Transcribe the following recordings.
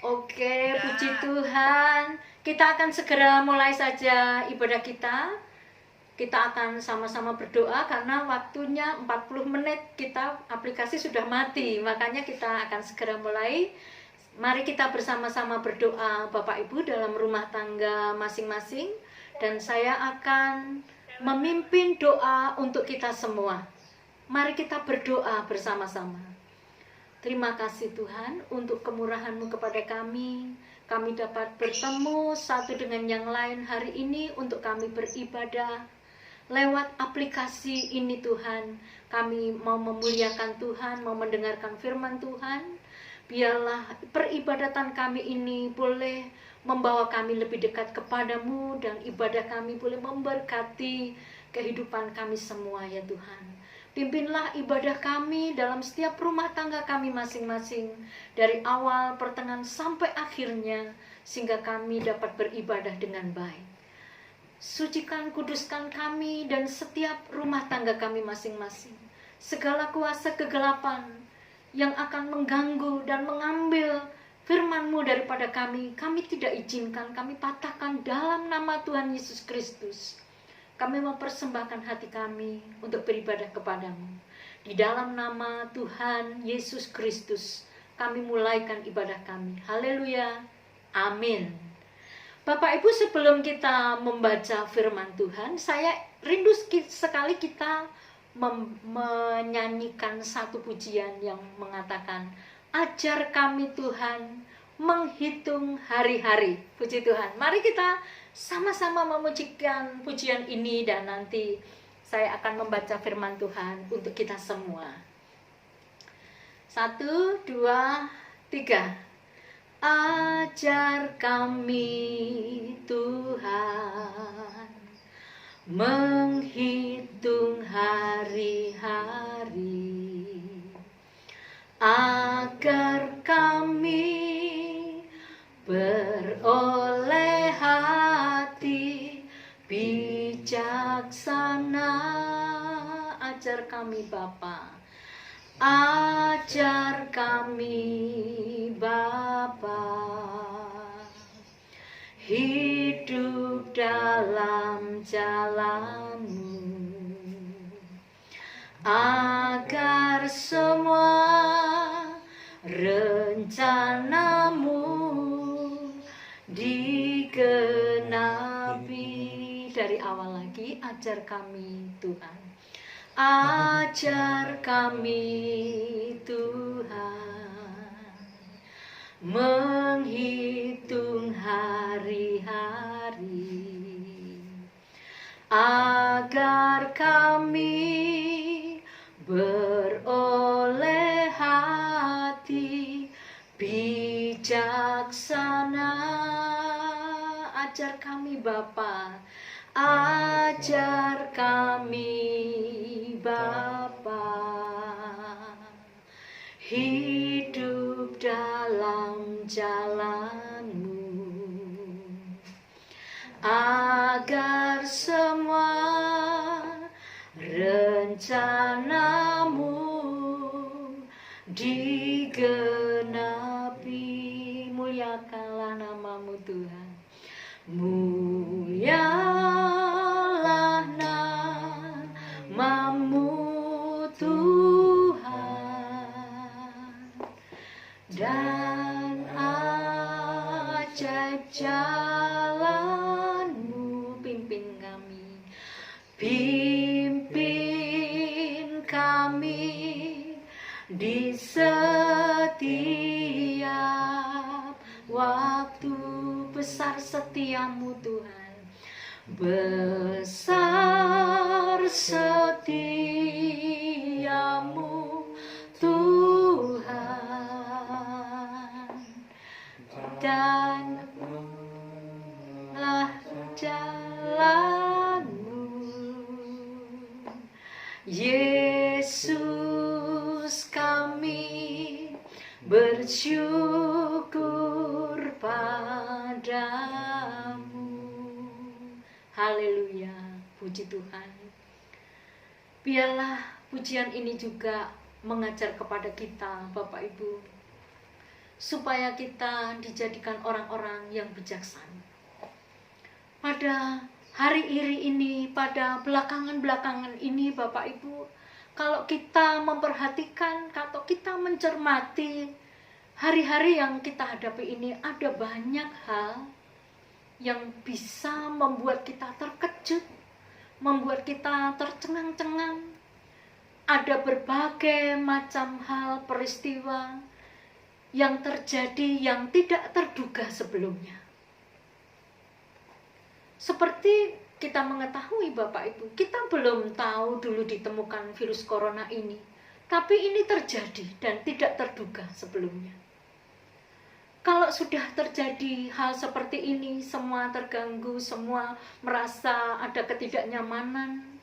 Oke, puji Tuhan. Kita akan segera mulai saja ibadah kita. Kita akan sama-sama berdoa karena waktunya 40 menit kita aplikasi sudah mati. Makanya kita akan segera mulai. Mari kita bersama-sama berdoa Bapak Ibu dalam rumah tangga masing-masing. Dan saya akan memimpin doa untuk kita semua. Mari kita berdoa bersama-sama. Terima kasih Tuhan untuk kemurahan-Mu kepada kami. Kami dapat bertemu satu dengan yang lain hari ini untuk kami beribadah. Lewat aplikasi ini Tuhan, kami mau memuliakan Tuhan, mau mendengarkan firman Tuhan. Biarlah peribadatan kami ini boleh membawa kami lebih dekat kepadamu dan ibadah kami boleh memberkati kehidupan kami semua ya Tuhan. Pimpinlah ibadah kami dalam setiap rumah tangga kami masing-masing dari awal, pertengahan sampai akhirnya sehingga kami dapat beribadah dengan baik. Sucikan, kuduskan kami dan setiap rumah tangga kami masing-masing. Segala kuasa kegelapan yang akan mengganggu dan mengambil firman-Mu daripada kami tidak izinkan, kami patahkan dalam nama Tuhan Yesus Kristus. Kami mempersembahkan hati kami untuk beribadah kepadamu. Di dalam nama Tuhan Yesus Kristus, kami mulaikan ibadah kami. Haleluya. Amin. Bapak Ibu, sebelum kita membaca firman Tuhan, saya rindu sekali kita menyanyikan satu pujian yang mengatakan, ajar kami Tuhan menghitung hari-hari. Puji Tuhan. Mari kita sama-sama memujikan pujian ini dan nanti saya akan membaca firman Tuhan untuk kita semua. 1, 2, 3. Ajar kami Tuhan menghitung hari-hari agar kami beroleh hati bijaksana. Ajar kami Bapa, ajar kami Bapa, hidup dalam jalan-Mu, agar semua rencana-Mu digenapi. Dari awal lagi, ajar kami Tuhan, ajar kami Tuhan menghitung hari-hari agar kami beroleh hati bijaksana. Ajar kami Bapa, ajar kami Bapa, hidup dalam jalan-Mu, agar semua rencana-Mu digenapi. Muliakanlah nama-Mu Tuhan, mulialah nama-Mu Tuhan, dan ajaib jalan-Mu. Pimpin kami di setiap waktu. Besar setia-Mu Tuhan, besar setia-Mu Tuhan, dan jalan-Mu. Yesus, kami bersyukur padamu. Haleluya, puji Tuhan. Biarlah pujian ini juga mengajar kepada kita, Bapak Ibu, supaya kita dijadikan orang-orang yang bijaksana. Pada hari ini, pada belakangan ini Bapak Ibu, kalau kita memperhatikan, kalau kita mencermati hari-hari yang kita hadapi ini, ada banyak hal yang bisa membuat kita terkejut, membuat kita tercengang-cengang. Ada berbagai macam hal, peristiwa yang terjadi yang tidak terduga sebelumnya. Seperti kita mengetahui Bapak Ibu, kita belum tahu dulu ditemukan virus corona ini, tapi ini terjadi dan tidak terduga sebelumnya. Kalau sudah terjadi hal seperti ini, semua terganggu, semua merasa ada ketidaknyamanan,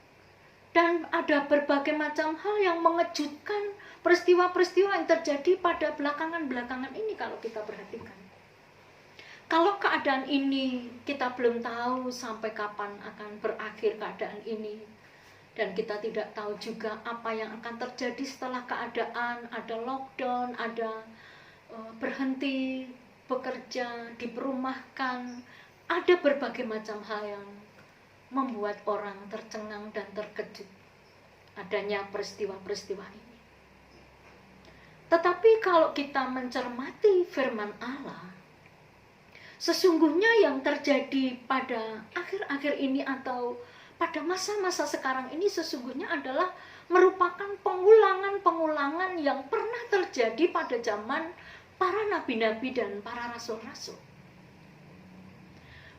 dan ada berbagai macam hal yang mengejutkan, peristiwa-peristiwa yang terjadi pada belakangan ini kalau kita perhatikan. Kalau keadaan ini kita belum tahu sampai kapan akan berakhir keadaan ini, dan kita tidak tahu juga apa yang akan terjadi setelah keadaan ada lockdown, ada berhenti bekerja, diperumahkan, ada berbagai macam hal yang membuat orang tercengang dan terkejut adanya peristiwa-peristiwa ini. Tetapi kalau kita mencermati firman Allah, sesungguhnya yang terjadi pada akhir-akhir ini atau pada masa-masa sekarang ini sesungguhnya adalah merupakan pengulangan yang pernah terjadi pada zaman para nabi-nabi dan para rasul-rasul.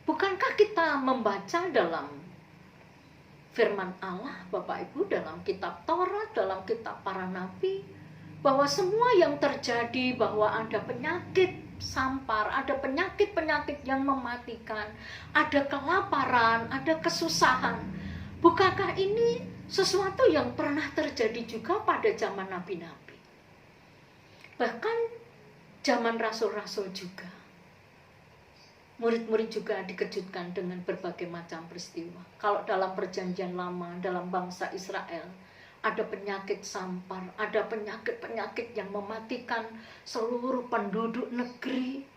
Bukankah kita membaca dalam firman Allah, Bapak Ibu, dalam kitab Taurat, dalam kitab para nabi, bahwa semua yang terjadi, bahwa ada penyakit sampar, ada penyakit-penyakit yang mematikan, ada kelaparan, ada kesusahan. Bukankah ini sesuatu yang pernah terjadi juga pada zaman nabi-nabi? Bahkan zaman rasul-rasul juga. Murid-murid juga dikejutkan dengan berbagai macam peristiwa. Kalau dalam perjanjian lama, dalam bangsa Israel, ada penyakit sampar, ada penyakit-penyakit yang mematikan seluruh penduduk negeri.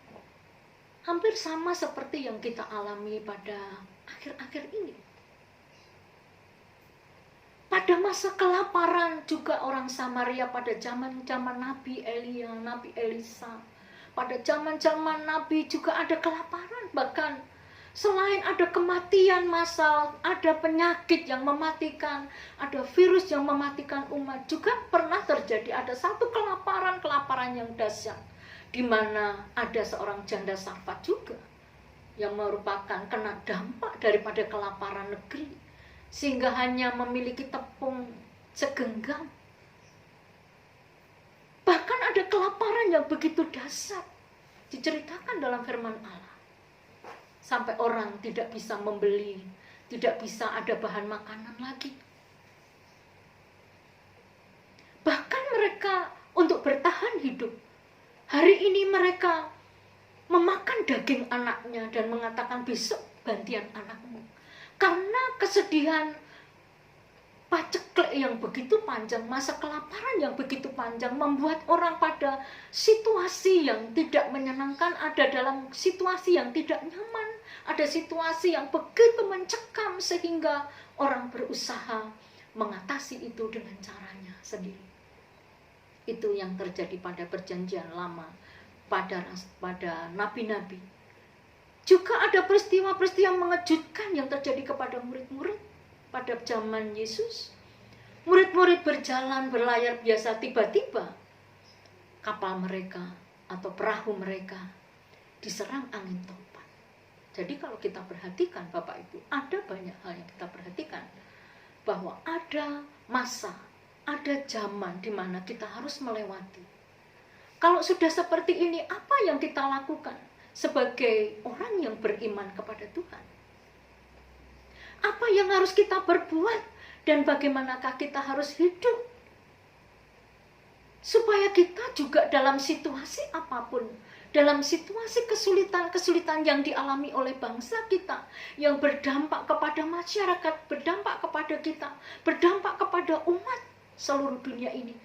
Hampir sama seperti yang kita alami pada akhir-akhir ini. Pada masa kelaparan juga orang Samaria pada zaman-zaman Nabi Elia, Nabi Elisa. Pada zaman-zaman Nabi juga ada kelaparan, bahkan selain ada kematian massal, ada penyakit yang mematikan, ada virus yang mematikan umat, juga pernah terjadi ada satu kelaparan yang dahsyat, di mana ada seorang janda Sarfat juga yang merupakan kena dampak daripada kelaparan negeri, sehingga hanya memiliki tepung segenggam. Bahkan ada kelaparan yang begitu dahsyat diceritakan dalam firman Allah. Sampai orang tidak bisa membeli, tidak bisa ada bahan makanan lagi. Bahkan mereka untuk bertahan hidup, hari ini mereka memakan daging anaknya dan mengatakan besok gantian anakmu. Karena kesedihan paceklik yang begitu panjang, masa kelaparan yang begitu panjang, membuat orang pada situasi yang tidak menyenangkan, ada dalam situasi yang tidak nyaman, ada situasi yang begitu mencekam sehingga orang berusaha mengatasi itu dengan caranya sendiri. Itu yang terjadi pada perjanjian lama, pada nabi-nabi. Juga ada peristiwa-peristiwa mengejutkan yang terjadi kepada murid-murid. Pada zaman Yesus, murid-murid berjalan berlayar biasa, tiba-tiba kapal mereka atau perahu mereka diserang angin topan. Jadi kalau kita perhatikan Bapak Ibu, ada banyak hal yang kita perhatikan, bahwa ada masa, ada zaman di mana kita harus melewati. Kalau sudah seperti ini, apa yang kita lakukan sebagai orang yang beriman kepada Tuhan? Apa yang harus kita perbuat dan bagaimanakah kita harus hidup supaya kita juga dalam situasi apapun, dalam situasi kesulitan-kesulitan yang dialami oleh bangsa kita, yang berdampak kepada masyarakat, berdampak kepada kita, berdampak kepada umat seluruh dunia ini,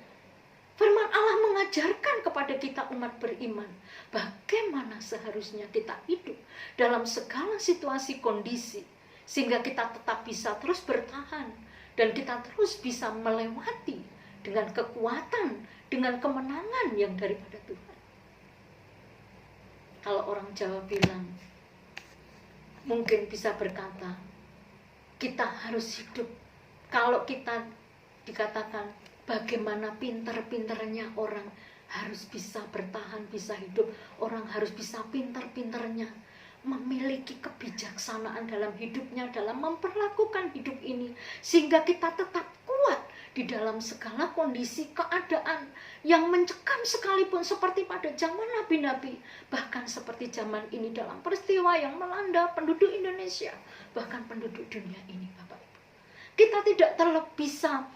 Firman Allah mengajarkan kepada kita umat beriman bagaimana seharusnya kita hidup dalam segala situasi kondisi, sehingga kita tetap bisa terus bertahan dan kita terus bisa melewati dengan kekuatan, dengan kemenangan yang daripada Tuhan. Kalau orang Jawa bilang, mungkin bisa berkata, kita harus hidup. Kalau kita dikatakan bagaimana pintar-pintarnya orang harus bisa bertahan, bisa hidup. Orang harus bisa pintar-pintarnya memiliki kebijaksanaan dalam hidupnya, dalam memperlakukan hidup ini, sehingga kita tetap kuat di dalam segala kondisi keadaan yang mencekam sekalipun, seperti pada zaman nabi-nabi, bahkan seperti zaman ini dalam peristiwa yang melanda penduduk Indonesia, bahkan penduduk dunia ini, Bapak Ibu. Kita tidak bisa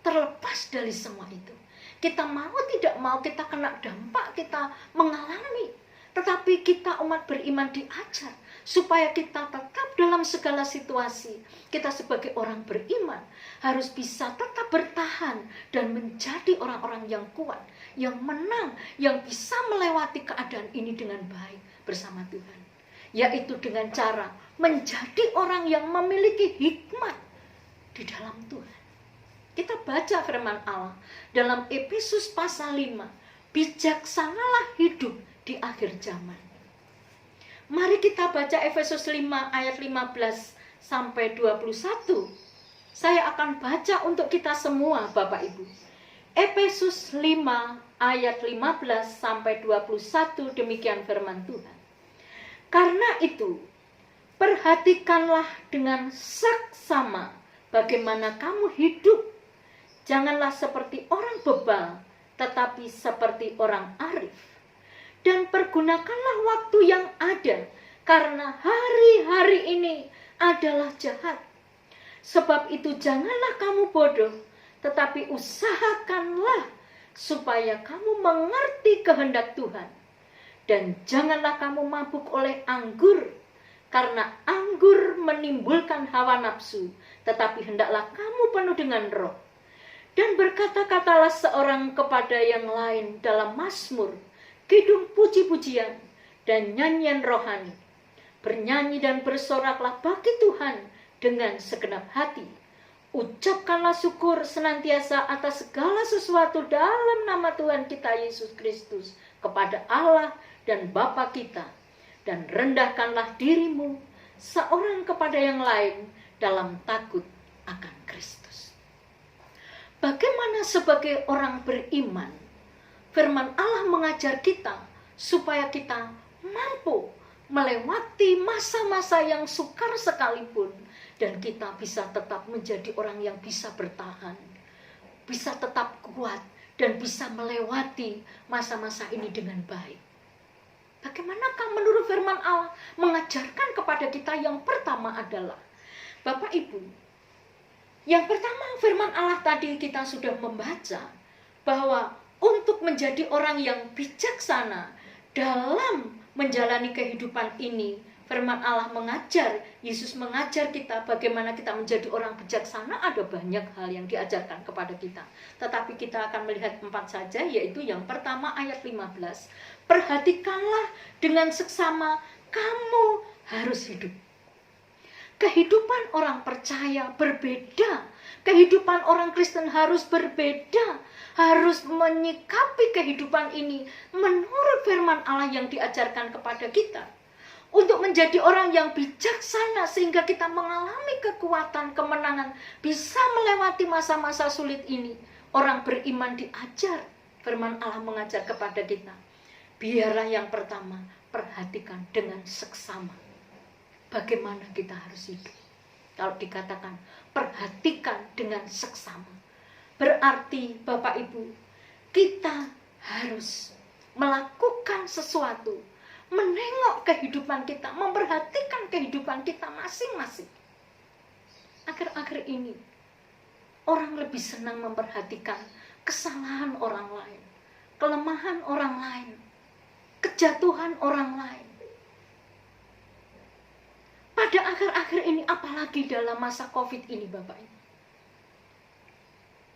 terlepas dari semua itu. Kita mau tidak mau, kita kena dampak, kita mengalami. Tetapi kita umat beriman diajar supaya kita tetap dalam segala situasi. Kita sebagai orang beriman harus bisa tetap bertahan dan menjadi orang-orang yang kuat, yang menang, yang bisa melewati keadaan ini dengan baik bersama Tuhan. Yaitu dengan cara menjadi orang yang memiliki hikmat di dalam Tuhan. Kita baca firman Allah dalam Efesus pasal 5. Bijaksanalah hidup di akhir zaman. Mari kita baca Efesus 5 ayat 15 sampai 21. Saya akan baca untuk kita semua, Bapak Ibu. Efesus 5 ayat 15 sampai 21, demikian firman Tuhan. Karena itu, perhatikanlah dengan saksama bagaimana kamu hidup. Janganlah seperti orang bebal, tetapi seperti orang arif. Dan pergunakanlah waktu yang ada, karena hari-hari ini adalah jahat. Sebab itu janganlah kamu bodoh, tetapi usahakanlah supaya kamu mengerti kehendak Tuhan. Dan janganlah kamu mabuk oleh anggur, karena anggur menimbulkan hawa nafsu, tetapi hendaklah kamu penuh dengan roh. Dan berkata-katalah seorang kepada yang lain dalam mazmur, kidung puji-pujian dan nyanyian rohani. Bernyanyi dan bersoraklah bagi Tuhan dengan segenap hati. Ucapkanlah syukur senantiasa atas segala sesuatu dalam nama Tuhan kita Yesus Kristus kepada Allah dan Bapa kita. Dan rendahkanlah dirimu seorang kepada yang lain dalam takut akan Kristus. Bagaimana sebagai orang beriman, firman Allah mengajar kita supaya kita mampu melewati masa-masa yang sukar sekalipun, dan kita bisa tetap menjadi orang yang bisa bertahan, bisa tetap kuat, dan bisa melewati masa-masa ini dengan baik. Bagaimanakah menurut firman Allah mengajarkan kepada kita? Yang pertama adalah, Bapak Ibu, yang pertama firman Allah tadi kita sudah membaca bahwa untuk menjadi orang yang bijaksana dalam menjalani kehidupan ini, firman Allah mengajar, Yesus mengajar kita bagaimana kita menjadi orang bijaksana. Ada banyak hal yang diajarkan kepada kita, tetapi kita akan melihat 4 saja, yaitu yang pertama ayat 15. Perhatikanlah dengan seksama, kamu harus hidup. Kehidupan orang percaya berbeda. Kehidupan orang Kristen harus berbeda. Harus menyikapi kehidupan ini menurut firman Allah yang diajarkan kepada kita. Untuk menjadi orang yang bijaksana sehingga kita mengalami kekuatan, kemenangan, bisa melewati masa-masa sulit ini. Orang beriman diajar, firman Allah mengajar kepada kita. Biarlah yang pertama, perhatikan dengan seksama bagaimana kita harus hidup. Kalau dikatakan perhatikan dengan seksama, berarti Bapak Ibu, kita harus melakukan sesuatu, menengok kehidupan kita, memperhatikan kehidupan kita masing-masing. Akhir-akhir ini, orang lebih senang memperhatikan kesalahan orang lain, kelemahan orang lain, kejatuhan orang lain. Pada akhir-akhir ini, apalagi dalam masa COVID ini, Bapak Ibu,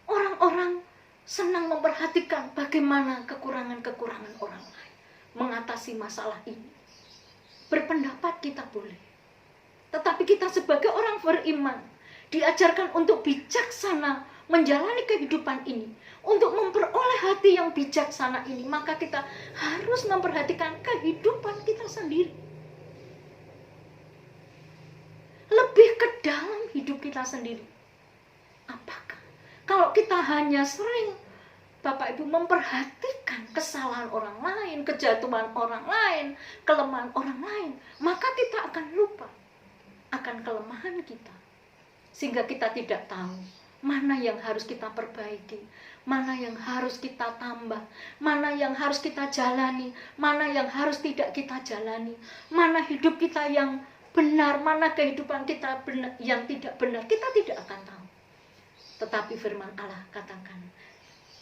orang-orang senang memperhatikan bagaimana kekurangan-kekurangan orang lain, mengatasi masalah ini. Berpendapat kita boleh, tetapi kita sebagai orang beriman diajarkan untuk bijaksana menjalani kehidupan ini. Untuk memperoleh hati yang bijaksana ini, maka kita harus memperhatikan kehidupan kita sendiri. Lebih ke dalam hidup kita sendiri. Apakah kalau kita hanya sering, Bapak Ibu, memperhatikan kesalahan orang lain, kejatuhan orang lain, kelemahan orang lain, maka kita akan lupa akan kelemahan kita. Sehingga kita tidak tahu mana yang harus kita perbaiki, mana yang harus kita tambah, mana yang harus kita jalani, mana yang harus tidak kita jalani, mana hidup kita yang benar, mana kehidupan kita benar, yang tidak benar, kita tidak akan tahu. Tetapi firman Allah katakan,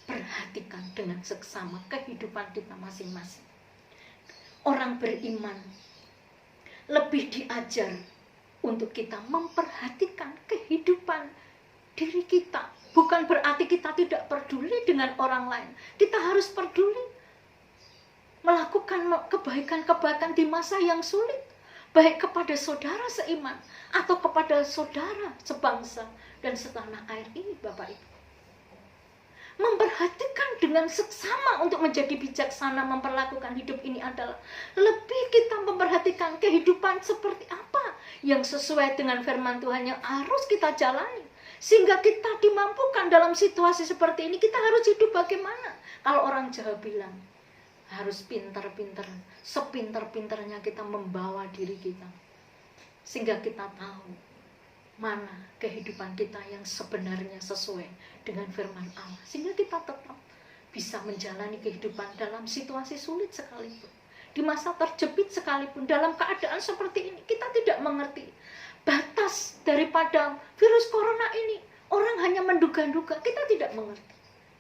perhatikan dengan seksama kehidupan kita masing-masing. Orang beriman lebih diajar untuk kita memperhatikan kehidupan diri kita. Bukan berarti kita tidak peduli dengan orang lain. Kita harus peduli melakukan kebaikan-kebaikan di masa yang sulit, baik kepada saudara seiman atau kepada saudara sebangsa dan setanah air ini, Bapak Ibu. Memperhatikan dengan seksama untuk menjadi bijaksana memperlakukan hidup ini adalah lebih kita memperhatikan kehidupan seperti apa yang sesuai dengan firman Tuhan yang harus kita jalani. Sehingga kita dimampukan dalam situasi seperti ini, kita harus hidup bagaimana? Kalau orang Jawa bilang, harus pintar-pintar, sepintar-pintarnya kita membawa diri kita. Sehingga kita tahu mana kehidupan kita yang sebenarnya sesuai dengan firman Allah. Sehingga kita tetap bisa menjalani kehidupan dalam situasi sulit sekalipun. Di masa terjepit sekalipun, dalam keadaan seperti ini, kita tidak mengerti batas daripada virus corona ini. Orang hanya menduga-duga, kita tidak mengerti.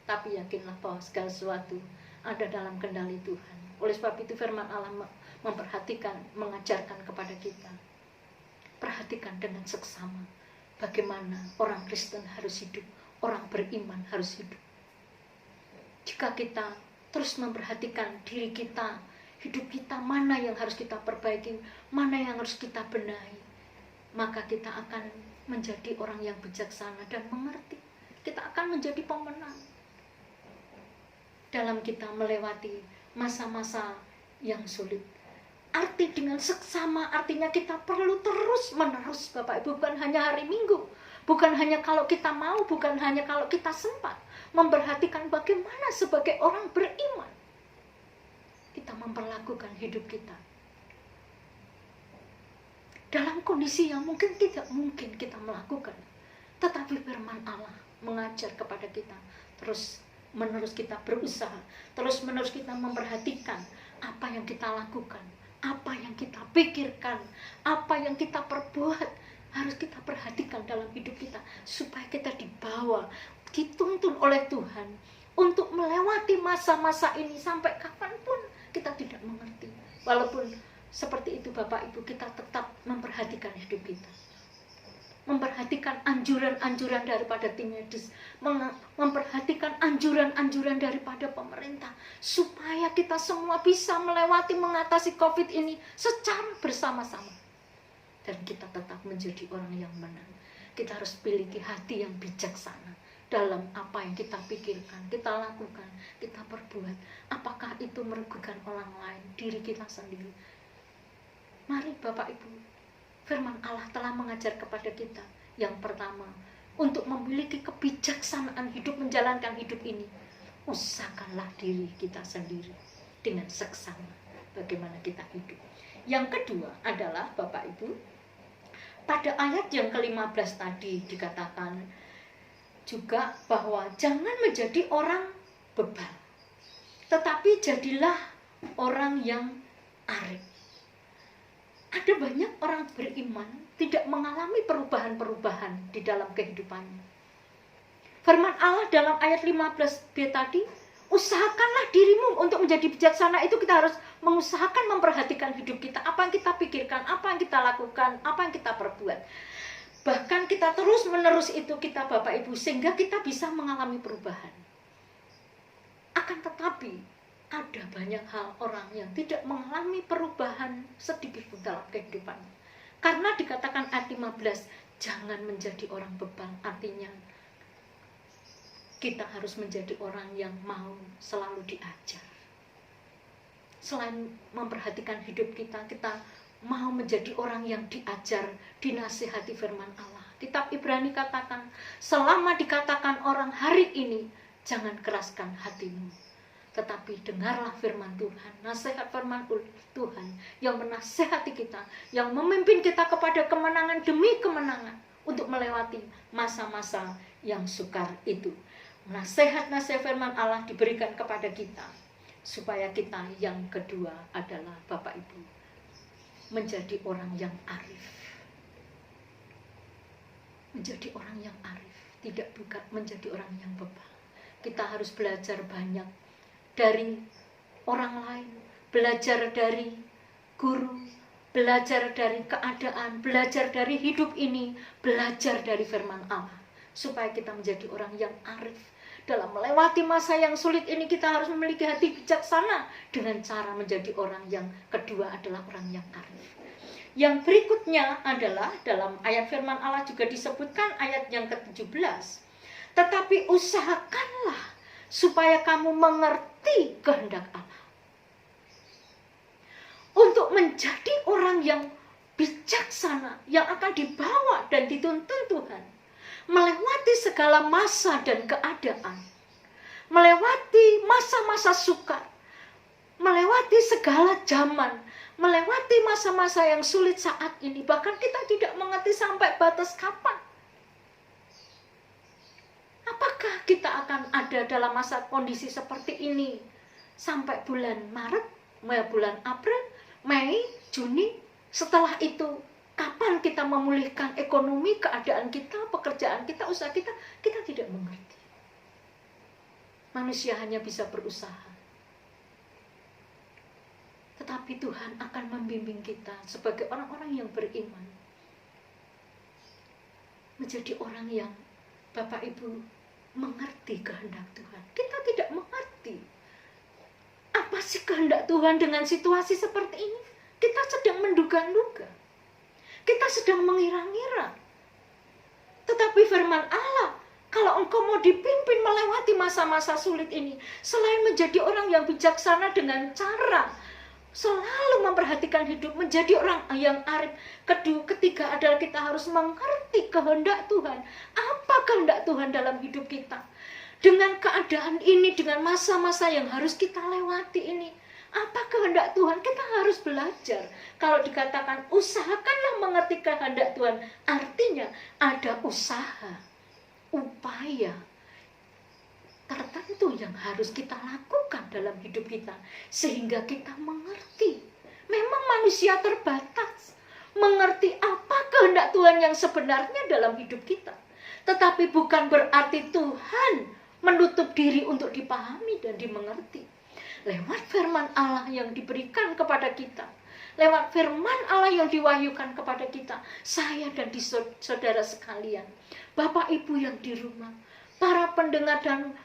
Tapi yakinlah bahwa segala sesuatu ada dalam kendali Tuhan. Oleh sebab itu firman Allah memperhatikan, mengajarkan kepada kita. Perhatikan dengan seksama bagaimana orang Kristen harus hidup, orang beriman harus hidup. Jika kita terus memperhatikan diri kita, hidup kita, mana yang harus kita perbaiki, mana yang harus kita benahi, maka kita akan menjadi orang yang bijaksana dan mengerti. Kita akan menjadi pemenang dalam kita melewati masa-masa yang sulit. Arti dengan seksama artinya kita perlu terus-menerus, Bapak Ibu, bukan hanya hari Minggu, bukan hanya kalau kita mau, bukan hanya kalau kita sempat, memperhatikan bagaimana sebagai orang beriman kita memperlakukan hidup kita dalam kondisi yang mungkin tidak mungkin kita melakukan. Tetapi firman Allah mengajar kepada kita terus menerus kita berusaha, terus menerus kita memperhatikan apa yang kita lakukan, apa yang kita pikirkan, apa yang kita perbuat, harus kita perhatikan dalam hidup kita supaya kita dibawa, dituntun oleh Tuhan untuk melewati masa-masa ini sampai kapanpun kita tidak mengerti. Walaupun seperti itu Bapak Ibu, kita tetap memperhatikan hidup kita, memperhatikan anjuran-anjuran daripada tim medis, memperhatikan anjuran-anjuran daripada pemerintah, supaya kita semua bisa melewati, mengatasi COVID ini secara bersama-sama. Dan kita tetap menjadi orang yang menang. Kita harus memiliki hati yang bijaksana dalam apa yang kita pikirkan, kita lakukan, kita perbuat. Apakah itu merugikan orang lain, diri kita sendiri? Mari Bapak Ibu, firman Allah telah mengajar kepada kita yang pertama, untuk memiliki kebijaksanaan hidup, menjalankan hidup ini, usahakanlah diri kita sendiri dengan seksama bagaimana kita hidup. Yang kedua adalah Bapak Ibu, pada ayat yang ke-15 tadi dikatakan juga bahwa jangan menjadi orang bebal, tetapi jadilah orang yang arif. Ada banyak orang beriman tidak mengalami perubahan-perubahan di dalam kehidupannya. Firman Allah dalam ayat 15b tadi, usahakanlah dirimu untuk menjadi bijaksana. Itu kita harus mengusahakan memperhatikan hidup kita, apa yang kita pikirkan, apa yang kita lakukan, apa yang kita perbuat. Bahkan kita terus menerus itu kita Bapak Ibu, sehingga kita bisa mengalami perubahan. Akan tetapi ada banyak hal orang yang tidak mengalami perubahan sedikit pun dalam kehidupannya. Karena dikatakan ayat 15, jangan menjadi orang bebal. Artinya kita harus menjadi orang yang mau selalu diajar. Selain memperhatikan hidup kita, kita mau menjadi orang yang diajar, dinasihati firman Allah. Kitab Ibrani katakan, selama dikatakan orang hari ini, jangan keraskan hatimu, tetapi dengarlah firman Tuhan, nasihat firman Tuhan yang menasihati kita, yang memimpin kita kepada kemenangan demi kemenangan untuk melewati masa-masa yang sukar itu. Nasihat-nasihat firman Allah diberikan kepada kita, supaya kita yang kedua adalah Bapak Ibu, menjadi orang yang arif. Menjadi orang yang arif, tidak bukan menjadi orang yang bebal. Kita harus belajar banyak dari orang lain, belajar dari guru, belajar dari keadaan, belajar dari hidup ini, belajar dari firman Allah, supaya kita menjadi orang yang arif. Dalam melewati masa yang sulit ini, kita harus memiliki hati bijaksana dengan cara menjadi orang yang kedua adalah orang yang arif. Yang berikutnya adalah dalam ayat firman Allah juga disebutkan ayat yang ke-17. Tetapi usahakanlah supaya kamu mengerti kehendak Allah. Untuk menjadi orang yang bijaksana, yang akan dibawa dan dituntun Tuhan, melewati segala masa dan keadaan, melewati masa-masa sukar, melewati segala zaman, melewati masa-masa yang sulit saat ini. Bahkan kita tidak mengerti sampai batas kapan. Apakah kita akan ada dalam masa kondisi seperti ini sampai bulan Maret, bulan April, Mei, Juni? Setelah itu, kapan kita memulihkan ekonomi, keadaan kita, pekerjaan kita, usaha kita? Kita tidak mengerti. Manusia hanya bisa berusaha. Tetapi Tuhan akan membimbing kita sebagai orang-orang yang beriman, menjadi orang yang Bapak Ibu mengerti kehendak Tuhan. Kita tidak mengerti apa sih kehendak Tuhan dengan situasi seperti ini. Kita sedang menduga-duga, kita sedang mengira-ngira. Tetapi firman Allah, kalau engkau mau dipimpin melewati masa-masa sulit ini, selain menjadi orang yang bijaksana dengan cara selalu memperhatikan hidup, menjadi orang yang arif. Ketiga adalah kita harus mengerti kehendak Tuhan. Apa kehendak Tuhan dalam hidup kita? Dengan keadaan ini, dengan masa-masa yang harus kita lewati ini, apa kehendak Tuhan? Kita harus belajar. Kalau dikatakan usahakanlah mengerti kehendak Tuhan, artinya ada usaha, upaya tertentu yang harus kita lakukan dalam hidup kita, sehingga kita mengerti. Memang manusia terbatas mengerti apa kehendak Tuhan yang sebenarnya dalam hidup kita. Tetapi bukan berarti Tuhan menutup diri untuk dipahami dan dimengerti. Lewat firman Allah yang diberikan kepada kita, lewat firman Allah yang diwahyukan kepada kita, saya dan saudara sekalian, Bapak Ibu yang di rumah, para pendengar dan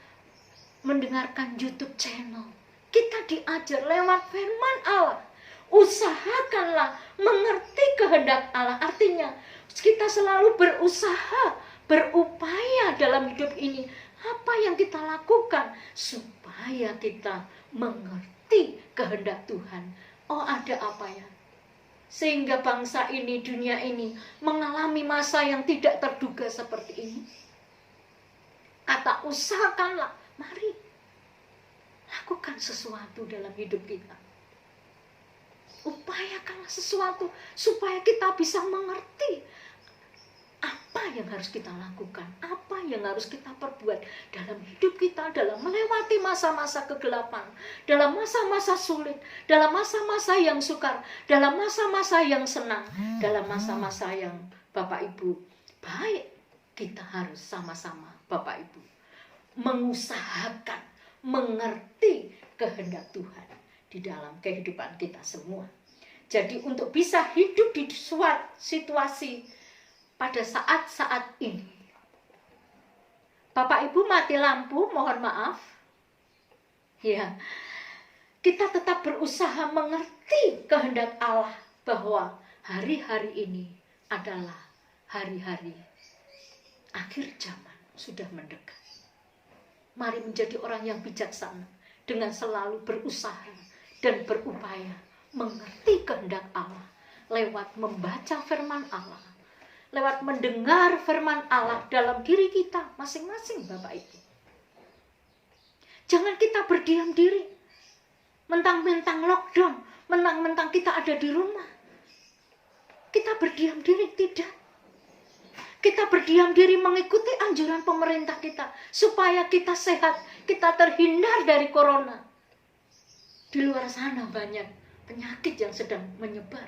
mendengarkan YouTube channel, kita diajar lewat firman Allah. Usahakanlah mengerti kehendak Allah. Artinya kita selalu berusaha, berupaya dalam hidup ini. Apa yang kita lakukan supaya kita mengerti kehendak Tuhan? Oh, ada apa ya? Sehingga bangsa ini, dunia ini mengalami masa yang tidak terduga seperti ini. Kata usahakanlah, mari lakukan sesuatu dalam hidup kita. Upayakanlah sesuatu supaya kita bisa mengerti apa yang harus kita lakukan, apa yang harus kita perbuat dalam hidup kita, dalam melewati masa-masa kegelapan, dalam masa-masa sulit, dalam masa-masa yang sukar, dalam masa-masa yang senang, dalam masa-masa yang Bapak Ibu baik. Kita harus sama-sama Bapak Ibu mengusahakan mengerti kehendak Tuhan di dalam kehidupan kita semua. Jadi untuk bisa hidup di suatu situasi pada saat-saat ini, Bapak Ibu mati lampu, mohon maaf, Ya, kita tetap berusaha mengerti kehendak Allah bahwa hari-hari ini adalah hari-hari akhir zaman sudah mendekat. Mari menjadi orang yang bijaksana dengan selalu berusaha dan berupaya mengerti kehendak Allah lewat membaca firman Allah, lewat mendengar firman Allah dalam diri kita masing-masing, Bapak Ibu. Jangan kita berdiam diri, mentang-mentang lockdown, mentang-mentang kita ada di rumah. Kita berdiam diri, tidak. Kita berdiam diri mengikuti anjuran pemerintah kita, supaya kita sehat, kita terhindar dari corona. Di luar sana banyak penyakit yang sedang menyebar.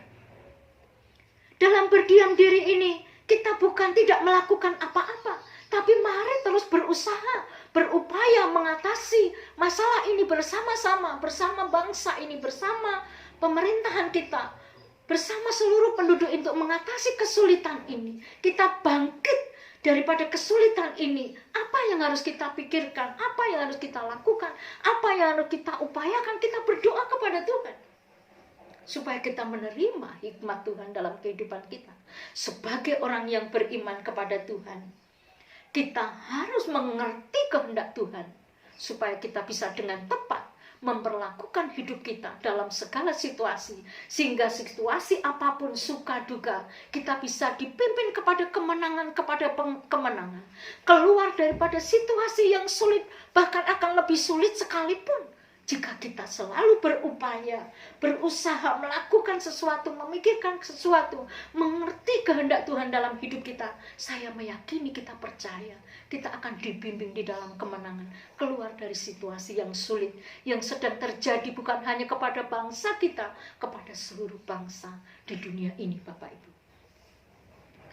Dalam berdiam diri ini, kita bukan tidak melakukan apa-apa, tapi mari terus berusaha, berupaya mengatasi masalah ini bersama-sama, bersama bangsa ini, bersama pemerintahan kita, bersama seluruh penduduk untuk mengatasi kesulitan ini. Kita bangkit daripada kesulitan ini. Apa yang harus kita pikirkan, apa yang harus kita lakukan, apa yang harus kita upayakan, kita berdoa kepada Tuhan, supaya kita menerima hikmat Tuhan dalam kehidupan kita. Sebagai orang yang beriman kepada Tuhan, kita harus mengerti kehendak Tuhan, supaya kita bisa dengan tepat memperlakukan hidup kita dalam segala situasi, sehingga situasi apapun, suka duka, kita bisa dipimpin kepada kemenangan, kemenangan. Keluar daripada situasi yang sulit, bahkan akan lebih sulit sekalipun, jika kita selalu berupaya, berusaha melakukan sesuatu, memikirkan sesuatu, mengerti kehendak Tuhan dalam hidup kita, saya meyakini, kita percaya, kita akan dibimbing di dalam kemenangan, keluar dari situasi yang sulit, yang sedang terjadi bukan hanya kepada bangsa kita, kepada seluruh bangsa di dunia ini, Bapak Ibu.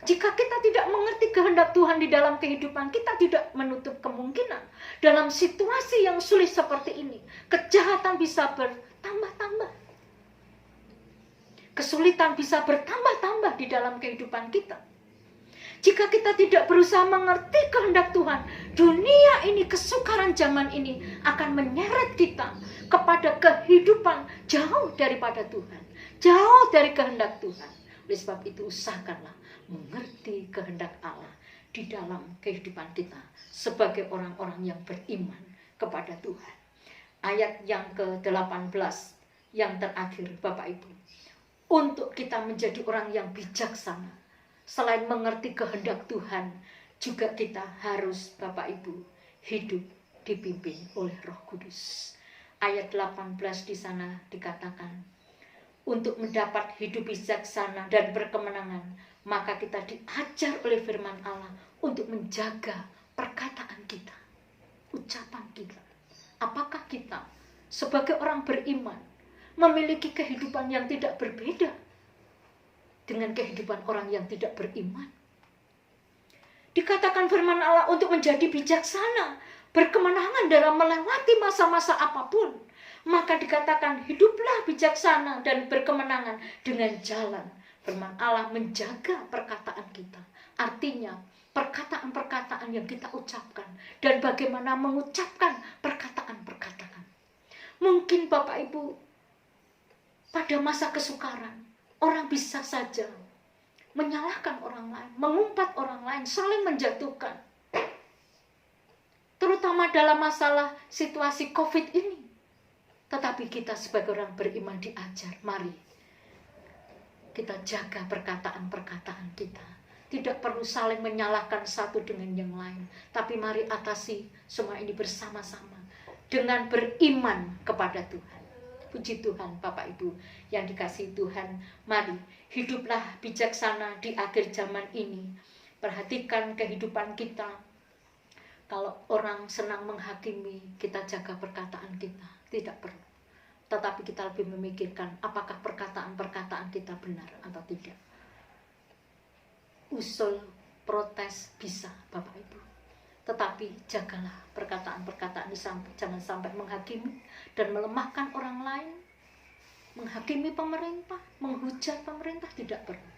Jika kita tidak mengerti kehendak Tuhan di dalam kehidupan, kita tidak menutup kemungkinan dalam situasi yang sulit seperti ini, kejahatan bisa bertambah-tambah. Kesulitan bisa bertambah-tambah di dalam kehidupan kita. Jika kita tidak berusaha mengerti kehendak Tuhan, dunia ini, kesukaran zaman ini akan menyeret kita kepada kehidupan jauh daripada Tuhan, jauh dari kehendak Tuhan. Oleh sebab itu, usahakanlah mengerti kehendak Allah di dalam kehidupan kita sebagai orang-orang yang beriman kepada Tuhan. Ayat yang ke-18 yang terakhir, Bapak Ibu, untuk kita menjadi orang yang bijaksana, selain mengerti kehendak Tuhan, juga kita harus, Bapak Ibu, hidup dipimpin oleh Roh Kudus. Ayat 18 di sana dikatakan, untuk mendapat hidup bijaksana dan berkemenangan, maka kita diajar oleh firman Allah untuk menjaga perkataan kita, ucapan kita. Apakah kita sebagai orang beriman memiliki kehidupan yang tidak berbeda dengan kehidupan orang yang tidak beriman? Dikatakan firman Allah untuk menjadi bijaksana, berkemenangan dalam melewati masa-masa apapun. Maka dikatakan hiduplah bijaksana dan berkemenangan dengan jalan firman Allah, menjaga perkataan kita. Artinya perkataan-perkataan yang kita ucapkan dan bagaimana mengucapkan perkataan-perkataan. Mungkin Bapak Ibu, pada masa kesukaran, orang bisa saja menyalahkan orang lain, mengumpat orang lain, saling menjatuhkan. Terutama dalam masalah situasi COVID ini. Tetapi kita sebagai orang beriman diajar, mari kita jaga perkataan-perkataan kita. Tidak perlu saling menyalahkan satu dengan yang lain, tapi mari atasi semua ini bersama-sama dengan beriman kepada Tuhan. Puji Tuhan, Bapak Ibu yang dikasihi Tuhan, mari hiduplah bijaksana di akhir zaman ini. Perhatikan kehidupan kita. Kalau orang senang menghakimi, kita jaga perkataan kita, tidak perlu. Tetapi kita lebih memikirkan apakah perkataan-perkataan kita benar atau tidak. Usul, protes bisa, Bapak Ibu. Tetapi jagalah perkataan-perkataan, jangan sampai menghakimi dan melemahkan orang lain, menghakimi pemerintah, menghujat pemerintah, tidak perlu.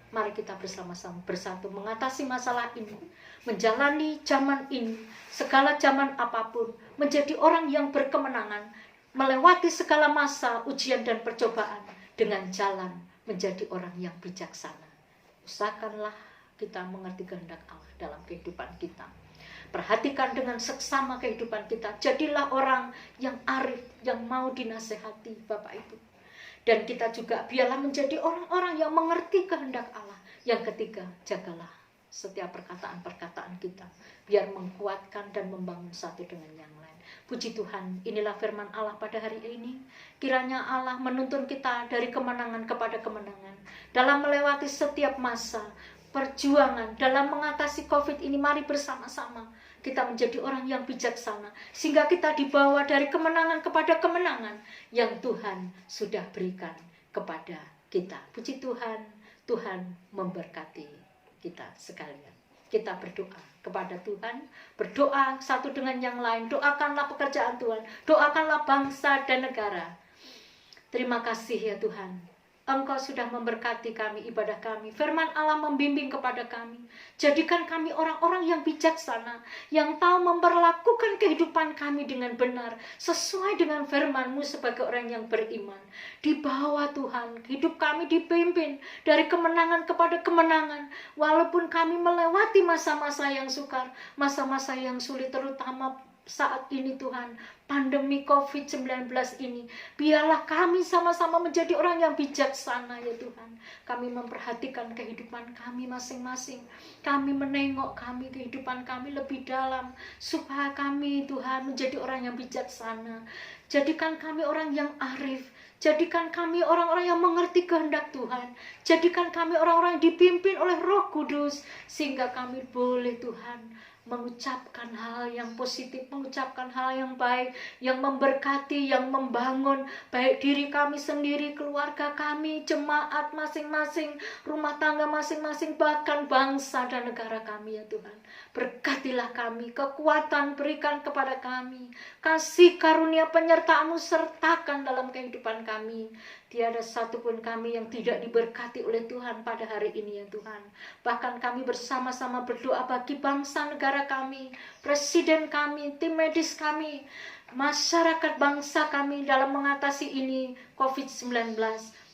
Mari kita bersama-sama bersatu mengatasi masalah ini, menjalani zaman ini, segala zaman apapun, menjadi orang yang berkemenangan, melewati segala masa, ujian dan percobaan dengan jalan menjadi orang yang bijaksana. Usahakanlah kita mengerti kehendak Allah dalam kehidupan kita. Perhatikan dengan seksama kehidupan kita. Jadilah orang yang arif, yang mau dinasehati, Bapak Ibu. Dan kita juga biarlah menjadi orang-orang yang mengerti kehendak Allah. Yang ketiga, jagalah setiap perkataan-perkataan kita, biar menguatkan dan membangun satu dengan yang lain. Puji Tuhan, inilah firman Allah pada hari ini. Kiranya Allah menuntun kita dari kemenangan kepada kemenangan. Dalam melewati setiap masa, perjuangan, dalam mengatasi COVID ini, mari bersama-sama kita menjadi orang yang bijaksana, sehingga kita dibawa dari kemenangan kepada kemenangan yang Tuhan sudah berikan kepada kita. Puji Tuhan, Tuhan memberkati kita sekalian. Kita berdoa kepada Tuhan, berdoa satu dengan yang lain. Doakanlah pekerjaan Tuhan, doakanlah bangsa dan negara. Terima kasih ya Tuhan, Engkau sudah memberkati kami, ibadah kami. Firman Allah membimbing kepada kami. Jadikan kami orang-orang yang bijaksana, yang tahu memperlakukan kehidupan kami dengan benar, sesuai dengan firman-Mu sebagai orang yang beriman. Di bawah Tuhan, hidup kami dipimpin dari kemenangan kepada kemenangan. Walaupun kami melewati masa-masa yang sukar, masa-masa yang sulit, terutama saat ini Tuhan, pandemi COVID-19 ini, biarlah kami sama-sama menjadi orang yang bijaksana ya Tuhan. Kami memperhatikan kehidupan kami masing-masing. Kami menengok kehidupan kami lebih dalam, supaya kami Tuhan menjadi orang yang bijaksana. Jadikan kami orang yang arif. Jadikan kami orang-orang yang mengerti kehendak Tuhan. Jadikan kami orang-orang yang dipimpin oleh Roh Kudus, sehingga kami boleh Tuhan mengucapkan hal yang positif, mengucapkan hal yang baik, yang memberkati, yang membangun, baik diri kami sendiri, keluarga kami, jemaat masing-masing, rumah tangga masing-masing, bahkan bangsa dan negara kami ya Tuhan. Berkatilah kami, kekuatan berikan kepada kami, kasih karunia penyertaan-Mu sertakan dalam kehidupan kami. Tiada satupun kami yang tidak diberkati oleh Tuhan pada hari ini ya Tuhan. Bahkan kami bersama-sama berdoa bagi bangsa negara kami, presiden kami, tim medis kami, masyarakat bangsa kami dalam mengatasi ini COVID-19.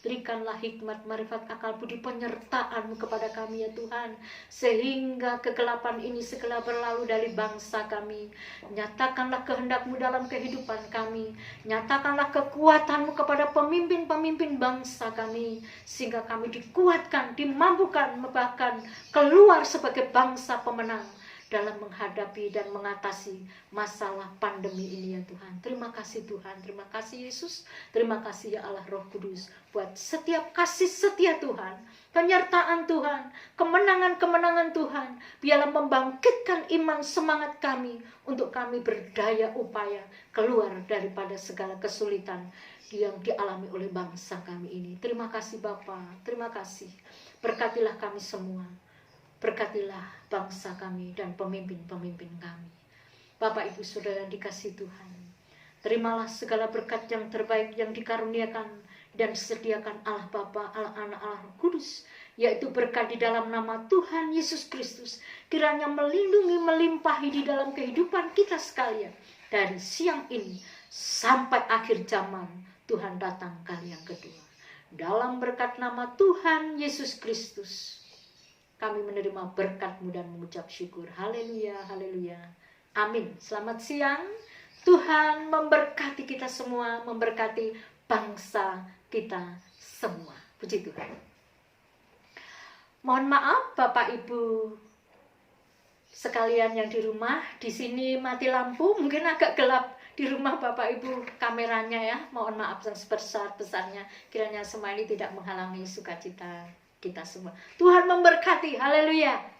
Berikanlah hikmat, marifat, akal, budi, penyertaan-Mu kepada kami ya Tuhan, sehingga kegelapan ini segera berlalu dari bangsa kami. Nyatakanlah kehendak-Mu dalam kehidupan kami. Nyatakanlah kekuatan-Mu kepada pemimpin-pemimpin bangsa kami, sehingga kami dikuatkan, dimampukan, bahkan keluar sebagai bangsa pemenang dalam menghadapi dan mengatasi masalah pandemi ini ya Tuhan. Terima kasih Tuhan, terima kasih Yesus, terima kasih ya Allah Roh Kudus, buat setiap kasih setia Tuhan, penyertaan Tuhan, kemenangan-kemenangan Tuhan. Biarlah membangkitkan iman semangat kami, untuk kami berdaya upaya keluar daripada segala kesulitan yang dialami oleh bangsa kami ini. Terima kasih Bapa, terima kasih. Berkatilah kami semua. Berkatilah bangsa kami dan pemimpin-pemimpin kami. Bapak Ibu Saudara yang dikasihi Tuhan, terimalah segala berkat yang terbaik yang dikaruniakan dan disediakan Allah Bapa, Allah Anak, Allah Roh Kudus, yaitu berkat di dalam nama Tuhan Yesus Kristus, kiranya melindungi, melimpahi di dalam kehidupan kita sekalian, dari siang ini sampai akhir zaman Tuhan datang kali yang kedua. Dalam berkat nama Tuhan Yesus Kristus, kami menerima berkat-Mu dan mengucap syukur. Haleluya, haleluya. Amin. Selamat siang. Tuhan memberkati kita semua, memberkati bangsa kita semua. Puji Tuhan. Mohon maaf Bapak Ibu sekalian yang di rumah. Di sini mati lampu, mungkin agak gelap di rumah Bapak Ibu kameranya ya. Mohon maaf yang sebesar-besarnya. Kiranya semua ini tidak menghalangi sukacita kita semua. Tuhan memberkati. Haleluya.